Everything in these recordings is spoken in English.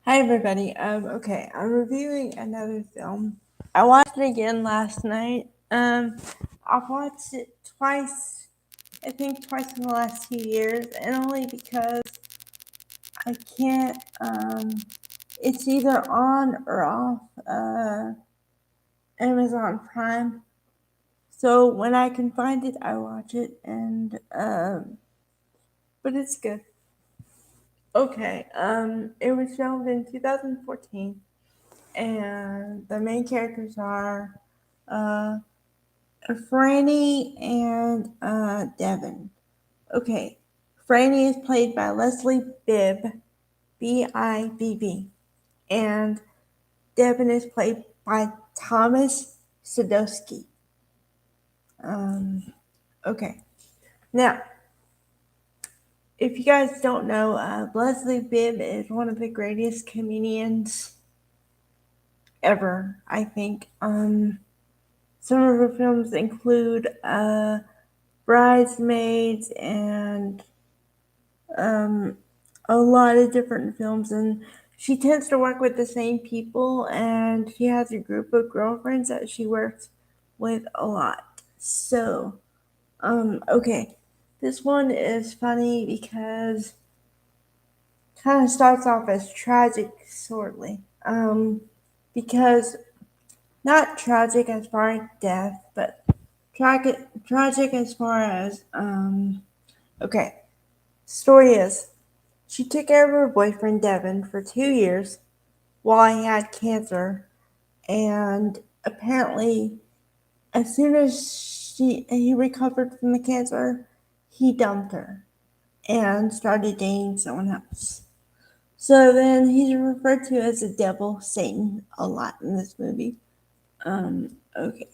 Hi everybody. Okay, I'm reviewing another film. I watched it again last night. I've watched it twice. I think twice in the last 2 years, and only because I can't. It's either on or off Amazon Prime. So when I can find it, I watch it, and but it's good. Okay. It was filmed in 2014, and the main characters are uh, Franny and Devin. Okay, Franny is played by Leslie Bibb, Bibb, and Devin is played by Thomas Sadowski. Okay, now if you guys don't know, Leslie Bibb is one of the greatest comedians ever, I think. Some of her films include Bridesmaids and a lot of different films, and she tends to work with the same people, and she has a group of girlfriends that she works with a lot. So, okay, this one is funny because kind of starts off as tragic, sortly. Because not tragic as far as death, but tragic as far as okay. Story is she took care of her boyfriend Devin for 2 years while he had cancer, and apparently, as soon as he recovered from the cancer, he dumped her and started dating someone else. So then he's referred to as the devil, Satan, a lot in this movie. Okay.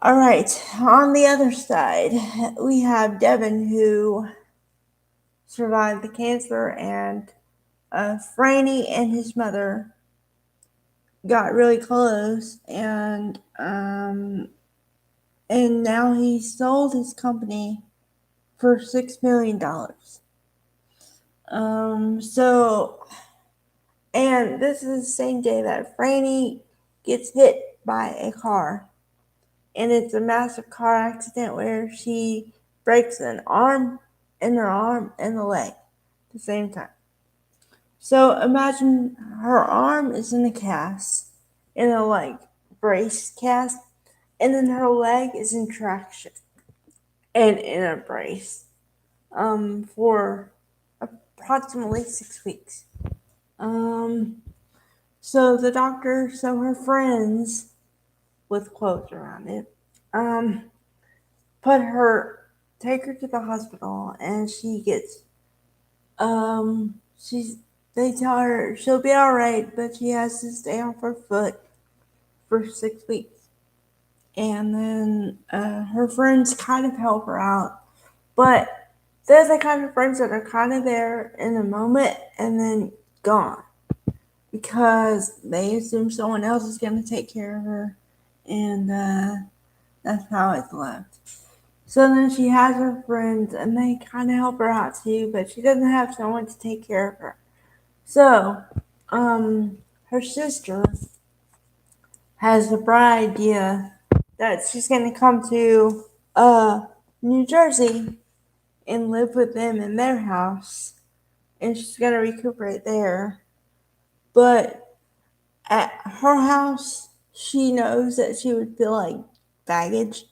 All right. On the other side, we have Devin, who survived the cancer, and Franny and his mother got really close, and now he sold his company for $6 million. So, and this is the same day that Franny gets hit by a car, and it's a massive car accident where she breaks an arm and her arm and the leg at the same time. So imagine her arm is in a cast, in a brace cast, and then her leg is in traction and in a brace for approximately 6 weeks. Um, so her friends, with quotes around it, um, put her, take her to the hospital, and she gets, they tell her she'll be alright, but she has to stay off her foot for 6 weeks. And then her friends kind of help her out, but they're the kind of friends that are kind of there in the moment and then gone because they assume someone else is going to take care of her, and that's how it's left. So then she has her friends, and they kind of help her out too, but she doesn't have someone to take care of her. So, her sister has the bright idea that she's going to come to New Jersey and live with them in their house, and she's going to recuperate there. But at her house, she knows that she would feel like baggage,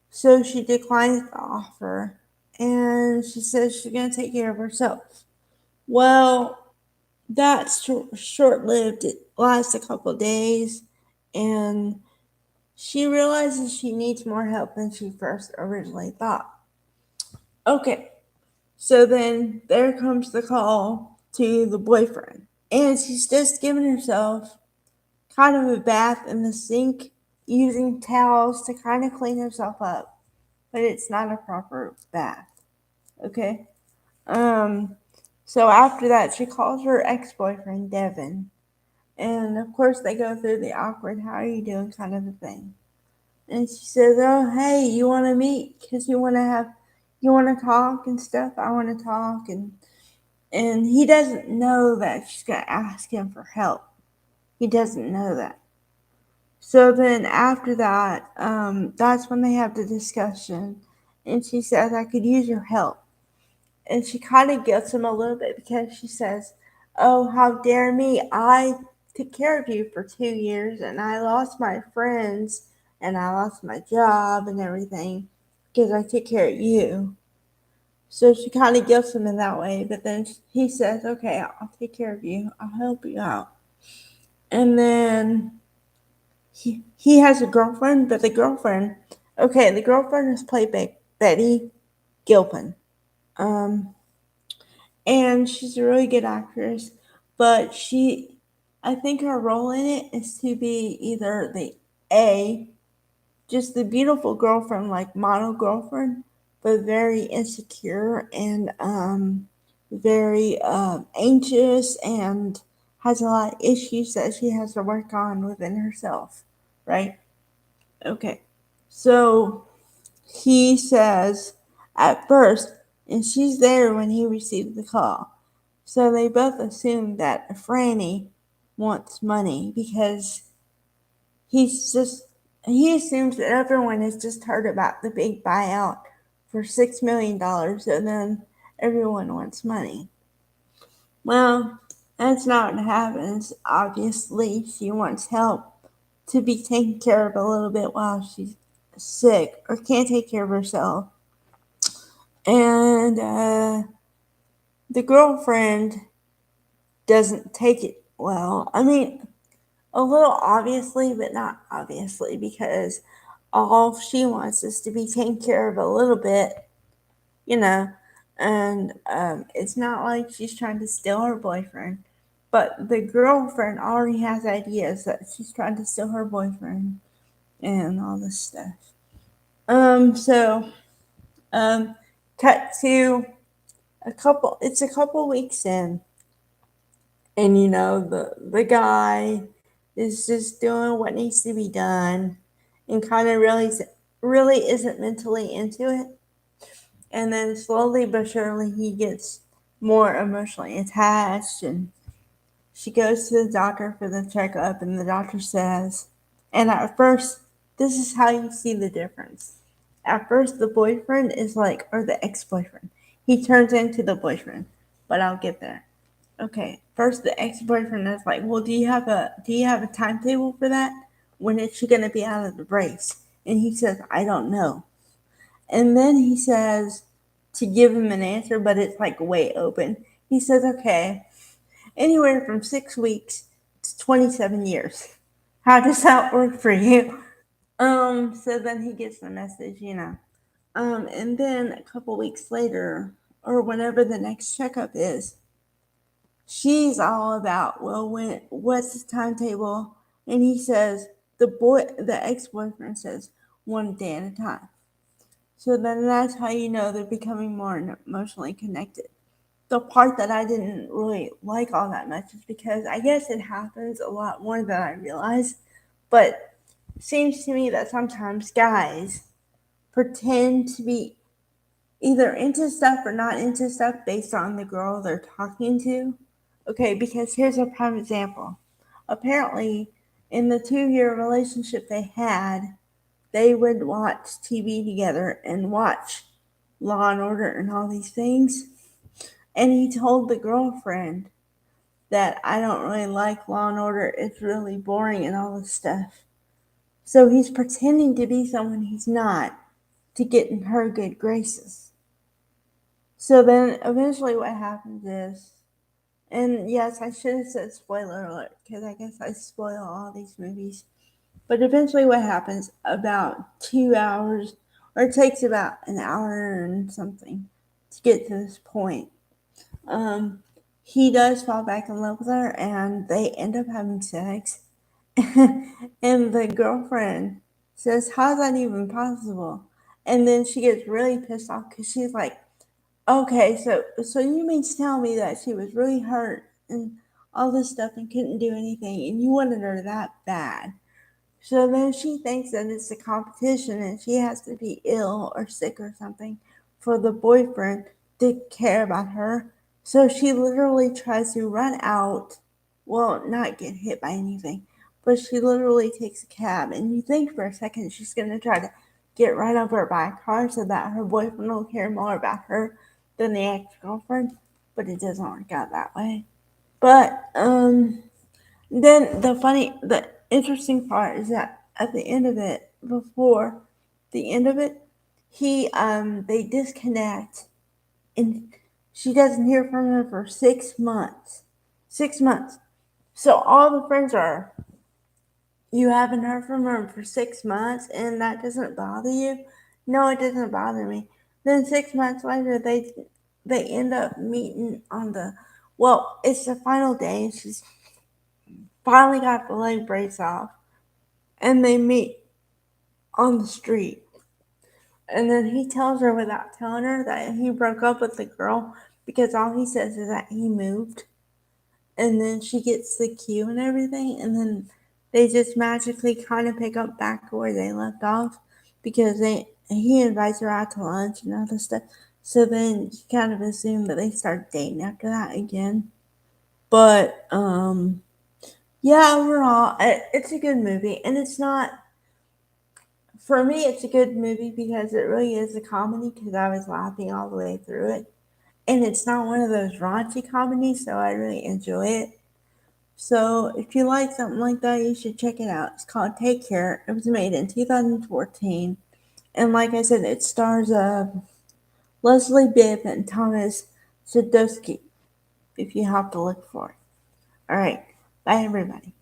so she declines the offer, and she says she's going to take care of herself. Well, that's short lived. It lasts a couple of days, and she realizes she needs more help than she first originally thought. Okay, so then there comes the call to the boyfriend, and she's just giving herself kind of a bath in the sink using towels to kind of clean herself up, but it's not a proper bath. Okay? Um, so after that, she calls her ex boyfriend, Devin, and of course, they go through the awkward, how are you doing kind of a thing. And she says, oh, hey, you want to meet? Because you want to talk and stuff. I want to talk. And he doesn't know that she's going to ask him for help. He doesn't know that. So then after that, that's when they have the discussion. And she says, I could use your help. And she kind of gets him a little bit because she says, oh, how dare me. I took care of you for 2 years and I lost my friends and I lost my job and everything because I took care of you. So she kind of guilts him in that way, but then he says, okay, I'll take care of you. I'll help you out. And then he has a girlfriend, but the girlfriend is played by Betty Gilpin. Um, and she's a really good actress, but I think her role in it is to be either the A, just the beautiful girlfriend, like model girlfriend, but very insecure and very anxious and has a lot of issues that she has to work on within herself, right? Okay. So he says at first, and she's there when he received the call. So they both assume that Franny wants money because he's just he assumes that everyone has just heard about the big buyout for $6 million, and then everyone wants money. Well, that's not what happens. Obviously, she wants help to be taken care of a little bit while she's sick or can't take care of herself. And the girlfriend doesn't take it well. I mean, a little obviously, but not obviously, because all she wants is to be taken care of a little bit, you know. And it's not like she's trying to steal her boyfriend, but the girlfriend already has ideas that she's trying to steal her boyfriend and all this stuff. So, um, cut to it's a couple weeks in, and the guy is just doing what needs to be done and kind of really isn't mentally into it, and then slowly but surely he gets more emotionally attached, and she goes to the doctor for the checkup, and the doctor says, and at first this is how you see the difference. At first the boyfriend is like, or the ex-boyfriend, he turns into the boyfriend, but I'll get there. Okay, first the ex-boyfriend is like, well, do you have a timetable for that? When is she gonna be out of the brace? And he says, I don't know. And then he says to give him an answer, but it's like way open. He says, okay, anywhere from 6 weeks to 27 years. How does that work for you? So then he gets the message. And then a couple weeks later, or whenever the next checkup is, she's all about, well, what's his timetable? And he says, the ex-boyfriend says, one day at a time. So then that's how you know they're becoming more emotionally connected. The part that I didn't really like all that much is because I guess it happens a lot more than I realize, but it seems to me that sometimes guys pretend to be either into stuff or not into stuff based on the girl they're talking to. Okay, because here's a prime example. Apparently, in the 2 year relationship they had, they would watch TV together and watch Law and Order and all these things. And he told the girlfriend that I don't really like Law and Order. It's really boring and all this stuff. So he's pretending to be someone he's not to get in her good graces. So then eventually what happens is, and yes, I should have said spoiler alert because I guess I spoil all these movies. But eventually what happens about 2 hours, or it takes about an hour and something to get to this point. Um, he does fall back in love with her and they end up having sex. And the girlfriend says, how's that even possible? And then she gets really pissed off because she's like, okay, so you mean to tell me that she was really hurt and all this stuff and couldn't do anything and you wanted her that bad? So then she thinks that it's a competition and she has to be ill or sick or something for the boyfriend to care about her So she literally tries to run out, well, not get hit by anything, but she literally takes a cab. And you think for a second she's going to try to get run over by a car so that her boyfriend will care more about her than the ex-girlfriend, but it doesn't work out that way. But then the interesting part is that at the end of it, before the end of it, they disconnect, and she doesn't hear from him for 6 months. 6 months. So all the friends are, you haven't heard from her for 6 months, and that doesn't bother you? No, it doesn't bother me. Then 6 months later, they end up meeting on the, well, it's the final day, and she's finally got the leg brace off, and they meet on the street. And then he tells her without telling her that he broke up with the girl because all he says is that he moved. And then she gets the cue and everything, and then they just magically kind of pick up back where they left off because he invites her out to lunch and other stuff. So then you kind of assume that they start dating after that again. But yeah, overall, it's a good movie, and it's not. For me, it's a good movie because it really is a comedy because I was laughing all the way through it. And it's not one of those raunchy comedies, so I really enjoy it. So if you like something like that, you should check it out. It's called Take Care. It was made in 2014. And like I said, it stars Leslie Bibb and Thomas Sadoski, if you have to look for it. All right. Bye, everybody.